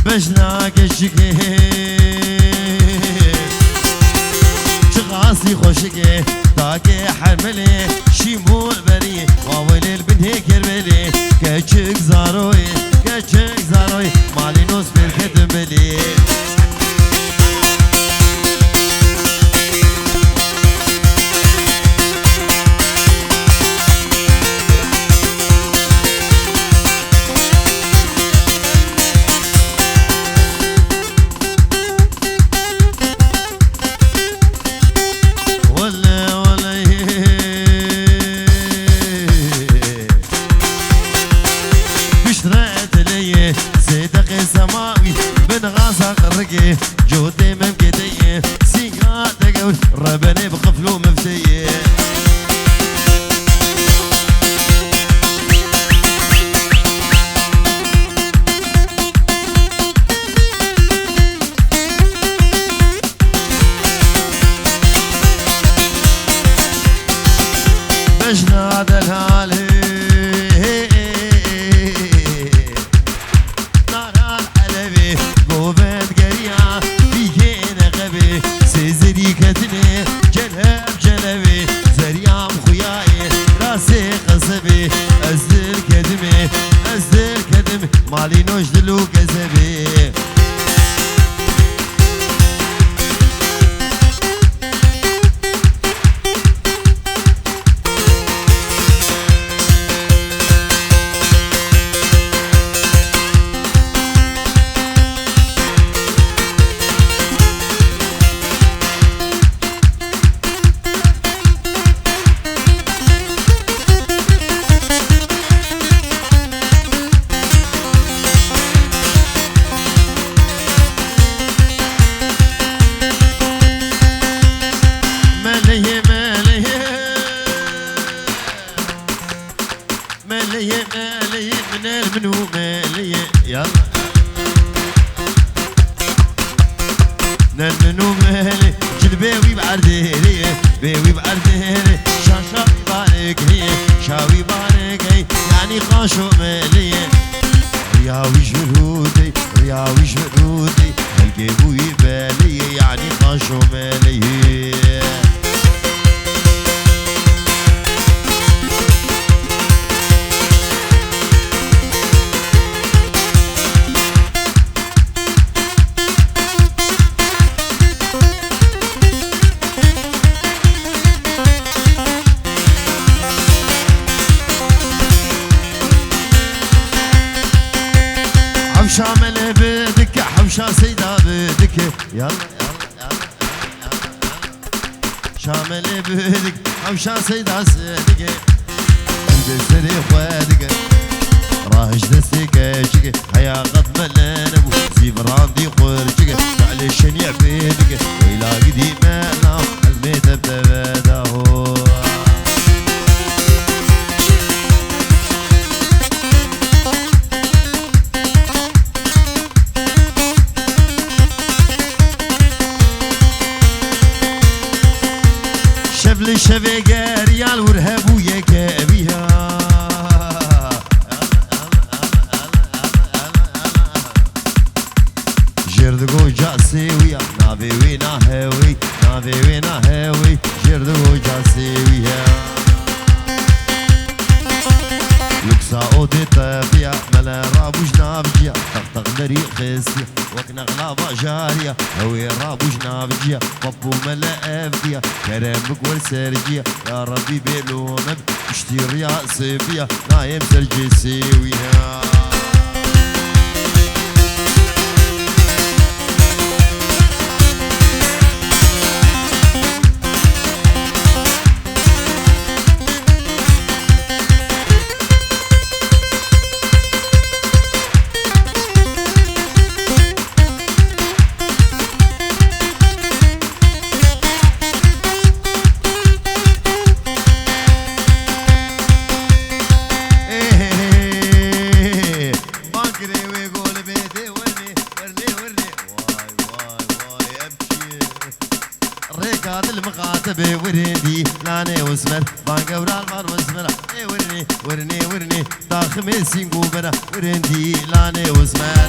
بجناك الشكي شغاسي خوشكي تاكي حرملي شيمول بري واولي البنهي كرملي كچك زاروي كچك زاروي مالي نوس بركتم بلي جودي ممكدية سيقا تقول ربني بقفلو مفتية بجنا دلالي مالي نوش دلو كذبي مالية من المنو مالية يلا من المنو مالي جلباوي بعرديرية بيوي بعرديرية شاشاوي بارك هي شاوي بارك هي يعني خاشو مالية رياوي جرودي رياوي جرودي الجيبوي بالية يعني خاشو مالية شامل بدك حوشا سيدا بدك يلا شامل بدك حوشا سيدا سيدك بسري خوادك راهش دستك شك حيا قد ملان زيفراندي خورجك على الشنيع بيدك ويلا قدي مالا الميت بدا هو شبل شبيقة ريال ورهبو يكابيها جردقو جاسيويا نابي وينا هاوي نابي وينا هاوي جردقو جاسيويا لكسا اودي طابيا ملا رابو جنابجيا طقطق دري خيسيا وكنا غلابا جاريا هوي رابو جنابجيا بابو ملا افديا كرمك والسرجيا يا ربي بيلونب اشتي رياسي بيا نايم سرجي سيويا المقاتبة ورندي لاني وسمر بانقا ورالمار وسمر ورني ورني ورني داخمي سينقو برا ورندي لاني وسمر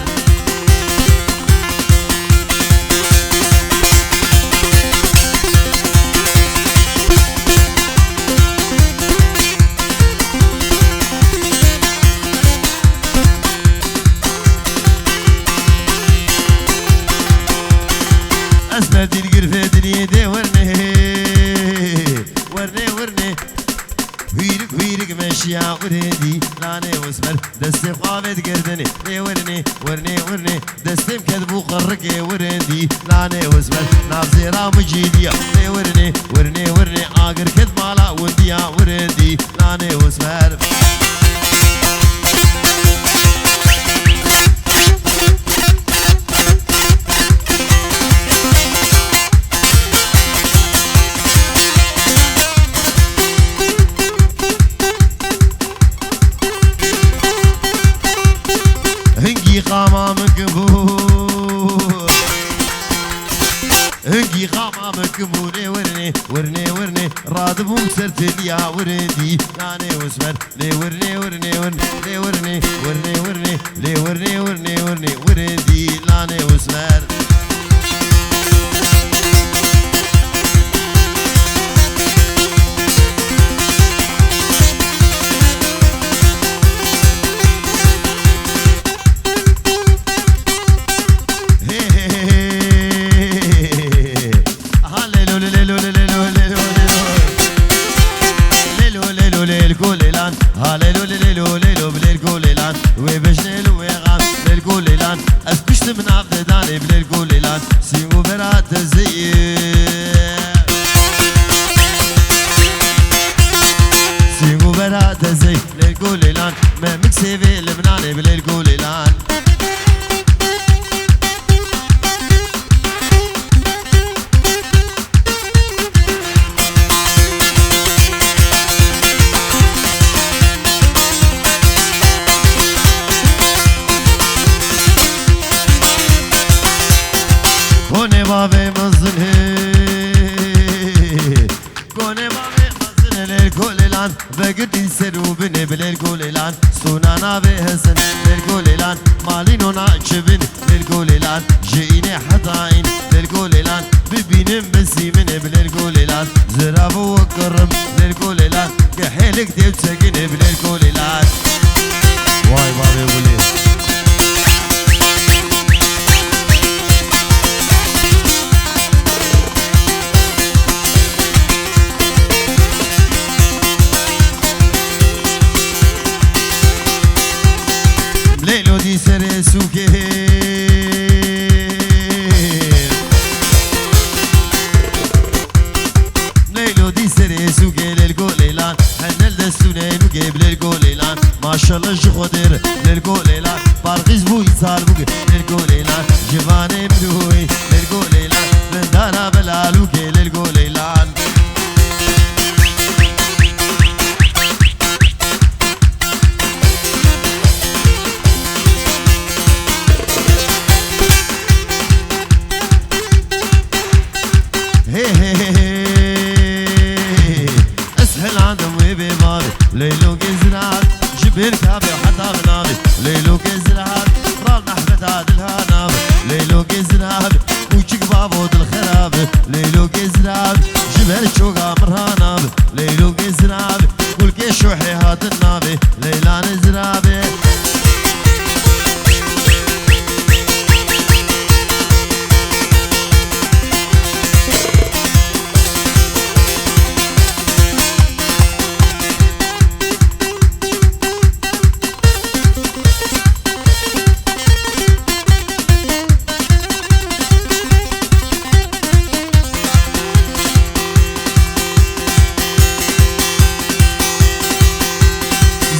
اسمر دي القرفة دنيا دي ورني ورني ورني ويرك ويرك ماشية ورندي لاني واسمر دستي قامت قردني لي ورني ورني ورني دستي مكذب وقرك ورندي لاني واسمر نافزي رام جيدية لي ورني ورني ورني آقر كد مالا ونديا ورندي لاني واسمر قاما مكبور هنجي قاما مكبور ورني ورني ورني رادب ومسرت ليا ورندي لاني واسمر لي ورني ورني ورني لي ورني ورني ورني لي ورني ورني ورني ورندي لاني واسمر من عقد داني بليل قوليلان سيمو برات زي سيمو برات زي بليل قوليلان ما مكسيفي لبناني بليل قوليلان بابي مزنه كوني بابي مزنه للكوليلان بقدي سرو بني بالكوليلان سونانا بهسن للكوليلان مالينو ناچبن للكوليلان جيني حداين للكوليلان ببينم بسي من بالكوليلان زراب وقرم للكوليلان كحيلك تبتقن بالكوليلان واي بابي بولي ليلو دي سري سوكي ليلو دي سري سوكي للقوليلان حنل دستوني نوكي بالقوليلان ما شاء الله جخودر للقوليلان بارغيز بو يصال بوكي للقوليلان جواني مدوي للقوليلان من دانا بلالوكي للقوليلان اسهل عندهم وببابي ليلو كزرعات جبل كابي وحتى بنابي ليلو كزرعات رال محمد عادل هانابي ليلو كزرعات وشك بابود الخرابي ليلو كزرعات جبل شوقا مرهانابي ليلو كزرعات كل كيشوحي هات النابي ليلان زرابي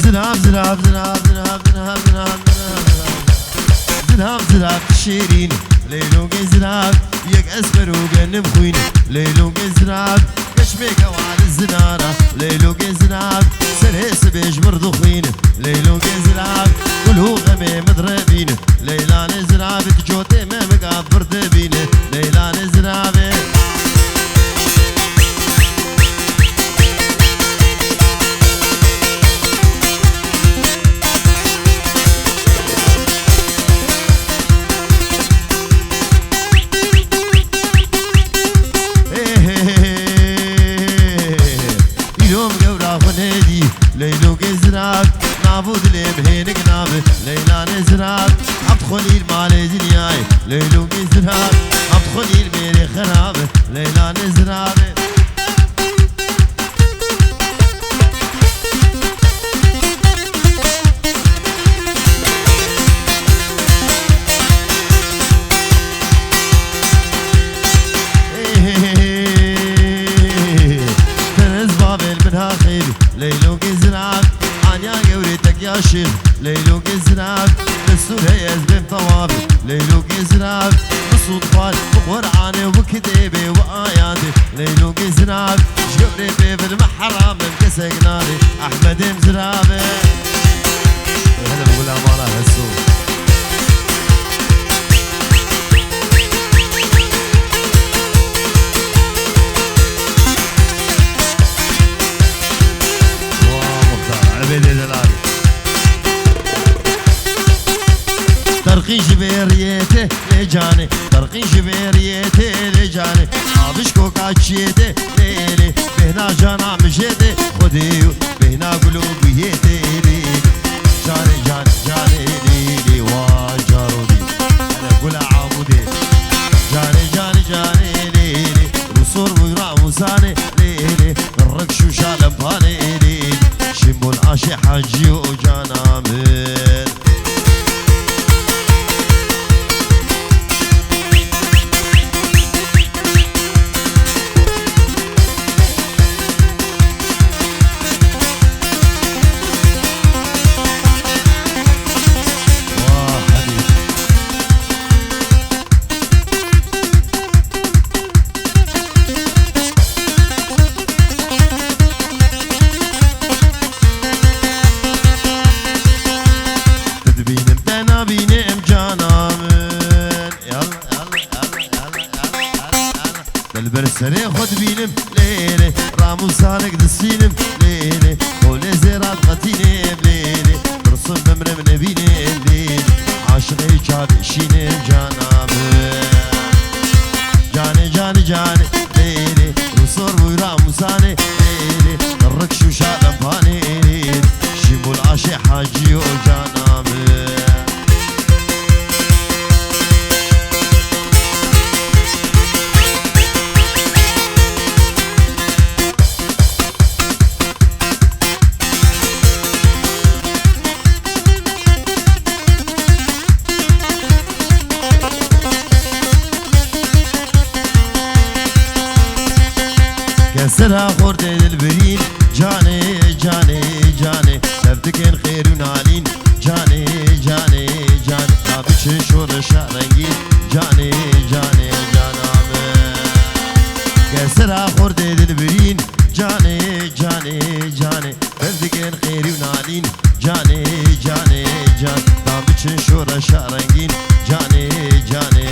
زناب زناب زناب زناب زناب زناب زناب زناب شيرين ليلو زناب يك اسمر وقنب خويني ليلو زناب كشبيك وعلى الزنارة ليلو زناب سرهس بيج مرضو خويني ليلو زناب كلهو غمي مضربين ليلان زناب تجوتي ما مقابر دبيني ليلان زناب ليلو زناب نابود لمهينك نابي ليلان زناب عبد خليل مالي زنياي ليلو زناب عبد خليل ميري ليلو كزناب بصوتفال وقرآني وكتابي وآياتي ليلو كزناب جوري بي بالمحرم مكسقناني أحمد مزرابي هلا بقول أمانة هالسوق ترقي جبيريته لجاني ترقي جبيريته لجاني عابشكو كاتشيته ليلي بهنا جانا مشيته خديو بهنا قلوبيته ليلي جاني جاني جاني ليلي واجارودي انا قول عامودي جاني جاني جاني ليلي رسول ويرا موساني ليلي الرقش وشالم باني ليلي شمو العاشي حاجي وجانا من بالبرسري خد بينم ليلي رامو سالك دسينم ليلي قولي زيرات قتينم ليلي برسل بمرم نبينم ليلي عاشقي شابي شينم جانام جاني جاني جاني ليلي رسول ويرامو ساني ليلي الركش وشالم باني ليلي شمو العاشي حاجي وجانام كسرها خورد البرين جاني جاني جاني سبتكن خير ونالين جاني جاني جاني رابش شور شارنجين جاني جاني جانام كسرها خورد البرين جاني جاني جاني سبتكن خير ونالين جاني جاني جاني رابش شور شارنجين جاني جاني